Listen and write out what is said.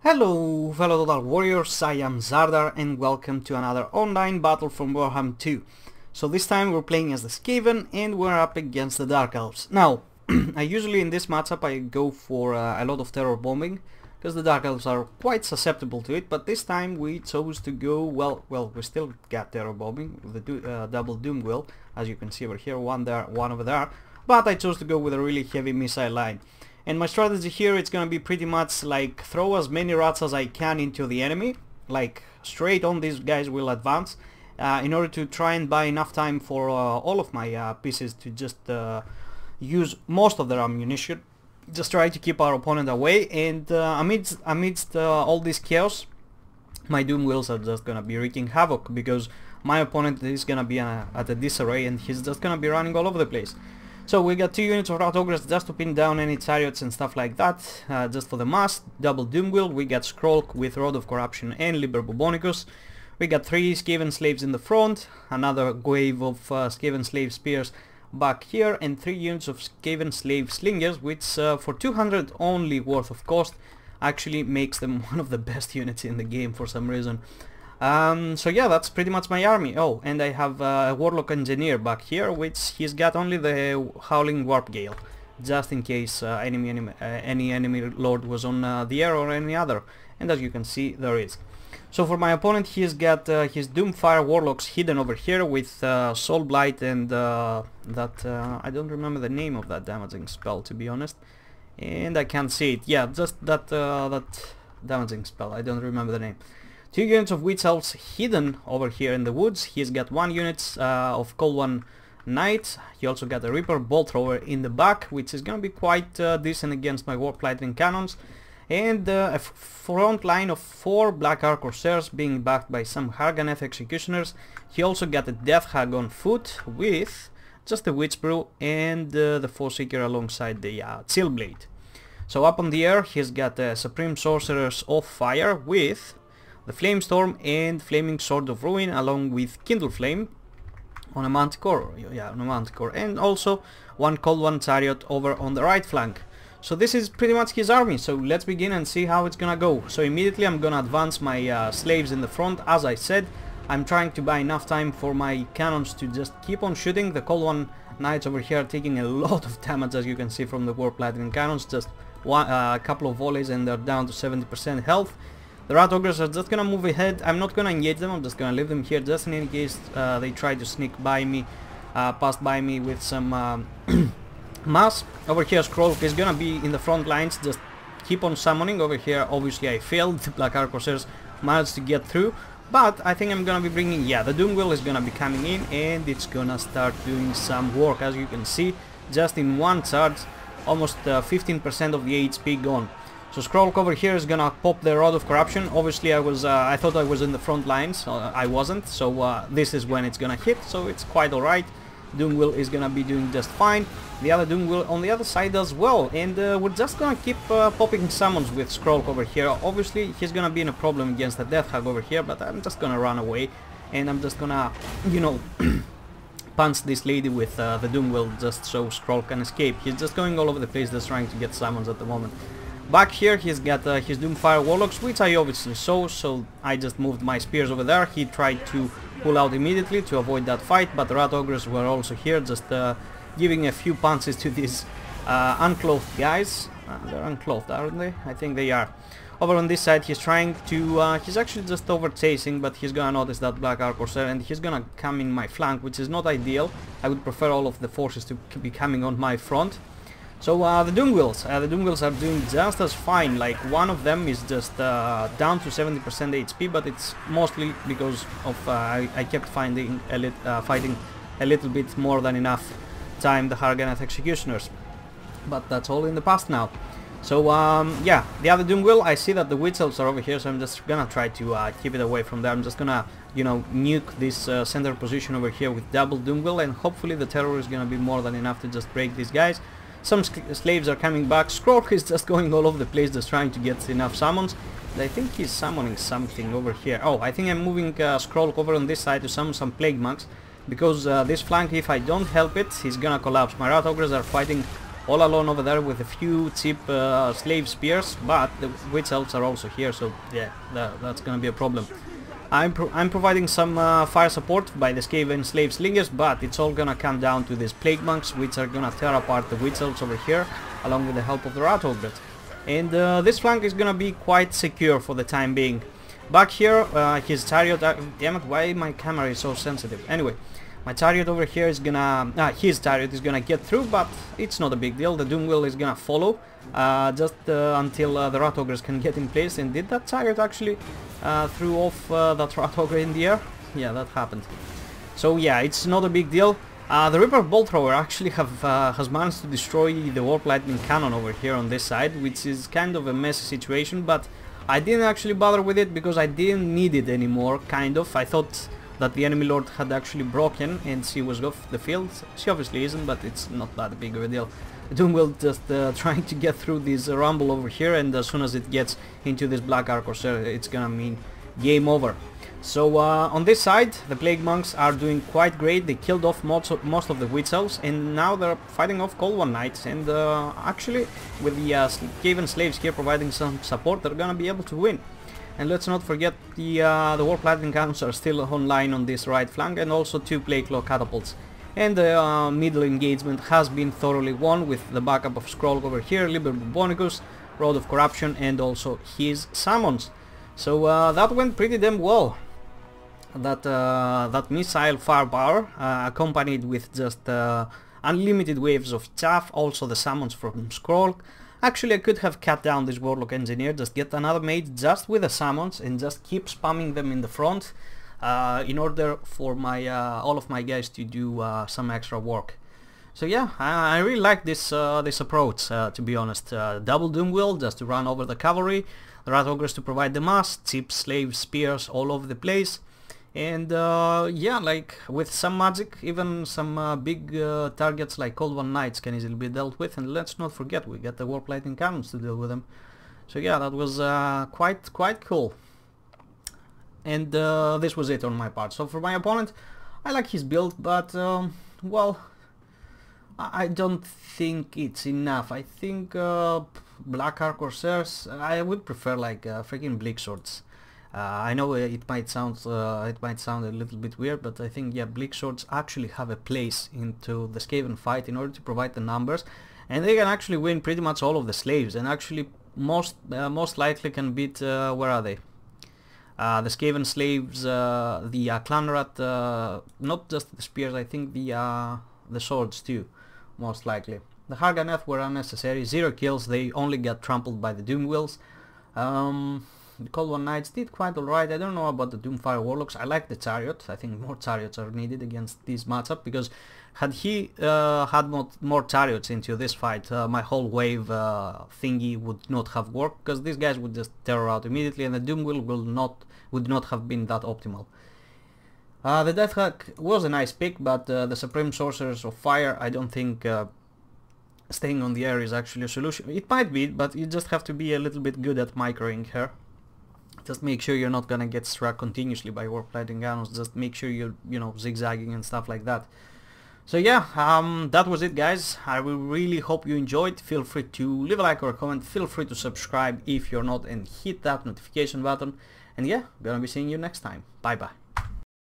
Hello fellow Total Warriors, I am Zardar and welcome to another online battle from Warhammer 2. So this time we're playing as the Skaven and we're up against the Dark Elves. Now, I usually in this matchup I go for a lot of terror bombing, because the Dark Elves are quite susceptible to it, but this time we chose to go, well, we still got terror bombing with the double doom wheel, as you can see over here, one there, one over there, but I chose to go with a really heavy missile line. And my strategy here, it's gonna be pretty much like throw as many rats as I can into the enemy, like straight on. These guys will advance, in order to try and buy enough time for all of my pieces to just use most of their ammunition. Just try to keep our opponent away, and amidst all this chaos, my doom wheels are just gonna be wreaking havoc, because my opponent is gonna be at a disarray and he's just gonna be running all over the place. So we got 2 units of Rat Ogres just to pin down any chariots and stuff like that, just for the mass. Double doom wheel. We got Skrolk with Rod of Corruption and Liber Bubonicus. We got 3 Skaven slaves in the front, another wave of Skaven slave spears back here, and 3 units of Skaven slave slingers, which for 200 only worth of cost actually makes them one of the best units in the game for some reason. So yeah, that's pretty much my army. Oh, and I have a Warlock Engineer back here, which he's got only the Howling Warp Gale, just in case any enemy lord was on the air or any other. And as you can see, there is. So for my opponent, he's got his Doomfire Warlocks hidden over here with Soul Blight and I don't remember the name of that damaging spell, to be honest. And I can't see it. Yeah, just that damaging spell. I don't remember the name. 2 units of Witch Elves hidden over here in the woods. He's got 1 unit of Cold One Knight. He also got a Reaper Bolt Thrower in the back, which is gonna be quite decent against my Warp Lightning Cannons. And a front line of 4 Black Ark Corsairs being backed by some Harganeth Executioners. He also got a Death Hag on foot with just the Witch Brew and the Forseeker alongside the Chill Blade. So up on the air, he's got Supreme Sorcerers of Fire with the Flamestorm and Flaming Sword of Ruin, along with Kindle Flame on a Manticore, and also 1 Cold One Chariot over on the right flank. So this is pretty much his army, so let's begin and see how it's gonna go. So immediately I'm gonna advance my slaves in the front. As I said, I'm trying to buy enough time for my cannons to just keep on shooting. The Cold One Knights over here are taking a lot of damage, as you can see from the Warp Lightning Cannons, just a couple of volleys and they're down to 70% health. The Rat Ogres are just gonna move ahead. I'm not gonna engage them, I'm just gonna leave them here just in any case they try to sneak by me, pass by me with some mass. Over here Skrolk is gonna be in the front lines, just keep on summoning. Over here obviously I failed, the Black Ark Corsairs managed to get through, but I think I'm gonna be bringing, yeah, the Doom Wheel is gonna be coming in and it's gonna start doing some work. As you can see, just in one charge, almost 15% of the HP gone. So Skrolk over here is gonna pop the Rod of Corruption. Obviously I thought I was in the front lines, I wasn't, so this is when it's gonna hit, so it's quite alright. Doom Wheel is gonna be doing just fine. The other Doom Wheel on the other side as well, and we're just gonna keep popping summons with Skrolk over here. Obviously he's gonna be in a problem against the Death Hag over here, but I'm just gonna run away, and I'm just gonna, you know, punch this lady with the Doom Wheel just so Skrolk can escape. He's just going all over the place, just trying to get summons at the moment. Back here he's got his Doomfire Warlocks, which I obviously saw, so I just moved my spears over there. He tried to pull out immediately to avoid that fight, but the Rat Ogres were also here, just giving a few punches to these unclothed guys. They're unclothed, aren't they? I think they are. Over on this side he's trying to, he's actually just over chasing, but he's gonna notice that Black Ark Corsair and he's gonna come in my flank, which is not ideal. I would prefer all of the forces to be coming on my front. So the Doom Wheels are doing just as fine. Like, one of them is just down to 70% HP, but it's mostly because of I kept fighting a little bit more than enough time the Harganeth Executioners. But that's all in the past now. So yeah, the other Doom Wheel, I see that the Witch Elves are over here, so I'm just gonna try to keep it away from there. I'm just gonna, you know, nuke this center position over here with double Doom Wheel, and hopefully the terror is gonna be more than enough to just break these guys. Some slaves are coming back. Skrolk is just going all over the place, just trying to get enough summons. I think he's summoning something over here. Oh, I think I'm moving Skrolk over on this side to summon some Plague Monks, because this flank, if I don't help it, he's gonna collapse. My Rat Ogres are fighting all alone over there with a few cheap slave spears, but the witch elves are also here, so yeah, that's gonna be a problem. I'm providing some fire support by the Skaven slave slingers, but it's all gonna come down to these plague monks, which are gonna tear apart the witch elves over here, along with the help of the rat ogres. And this flank is gonna be quite secure for the time being. Back here, his chariot, damn it, why my camera is so sensitive? Anyway, my chariot over here is gonna, his chariot is gonna get through, but it's not a big deal. The Doomwheel is gonna follow, just until the rat ogres can get in place. And did that chariot actually threw off that rat ogre in the air? Yeah, that happened. So yeah, it's not a big deal. The Reaper Bolt Thrower actually has managed to destroy the Warp Lightning Cannon over here on this side, which is kind of a messy situation, but I didn't actually bother with it because I didn't need it anymore, kind of. I thought that the enemy lord had actually broken and she was off the field. She obviously isn't, but it's not that big of a deal. Doomwheel just trying to get through this rumble over here, and as soon as it gets into this Black Ark Corsair, it's gonna mean game over. So on this side, the Plague Monks are doing quite great. They killed off most of the Witch Elves, and now they're fighting off Cold One Knights. And actually, with the Skaven slaves here providing some support, they're gonna be able to win. And let's not forget the Warp Lightning Cannons are still online on this right flank, and also 2 Plague Claw catapults. And the middle engagement has been thoroughly won with the backup of Skrull over here, Liber Bubonicus, Rod of Corruption, and also his summons. So that went pretty damn well. That missile firepower, accompanied with just unlimited waves of chaff, also the summons from Skrull. Actually, I could have cut down this Warlock Engineer, just get another mage just with the summons and just keep spamming them in the front, in order for my all of my guys to do some extra work. So yeah, I really like this this approach, to be honest. Double Doomwheel just to run over the cavalry, the Rat Ogres to provide the mass, cheap slave spears all over the place. And yeah, like with some magic, even some big targets like Cold One Knights can easily be dealt with. And let's not forget, we got the Warp Lightning Cannons to deal with them. So yeah, that was quite cool. And this was it on my part. So for my opponent, I like his build, but well, I don't think it's enough. I think Black Ark Corsairs, I would prefer like freaking Bleak Swords. I know it might sound a little bit weird, but I think yeah, Bleak Swords actually have a place into the Skaven fight in order to provide the numbers, and they can actually win pretty much all of the slaves, and actually most likely can beat where are they? The Skaven slaves, the Clan Rat, not just the spears, I think the swords too, most likely. The Harganeth were unnecessary, 0 kills, they only got trampled by the Doomwheels. The Cold One Knights did quite alright. I don't know about the Doomfire Warlocks. I like the Chariot. I think more Chariots are needed against this matchup, because had he had more Chariots into this fight, my whole wave thingy would not have worked, because these guys would just tear out immediately, and the Doomwheel would not have been that optimal. The Death Hack was a nice pick, but the Supreme Sorcerers of Fire, I don't think staying on the air is actually a solution. It might be, but you just have to be a little bit good at microing here. Just make sure you're not gonna get struck continuously by Warp Lightning Cannons. Just make sure you're, you know, zigzagging and stuff like that. So yeah, that was it, guys. I will really hope you enjoyed. Feel free to leave a like or a comment. Feel free to subscribe if you're not, and hit that notification button. And yeah, gonna be seeing you next time. Bye bye.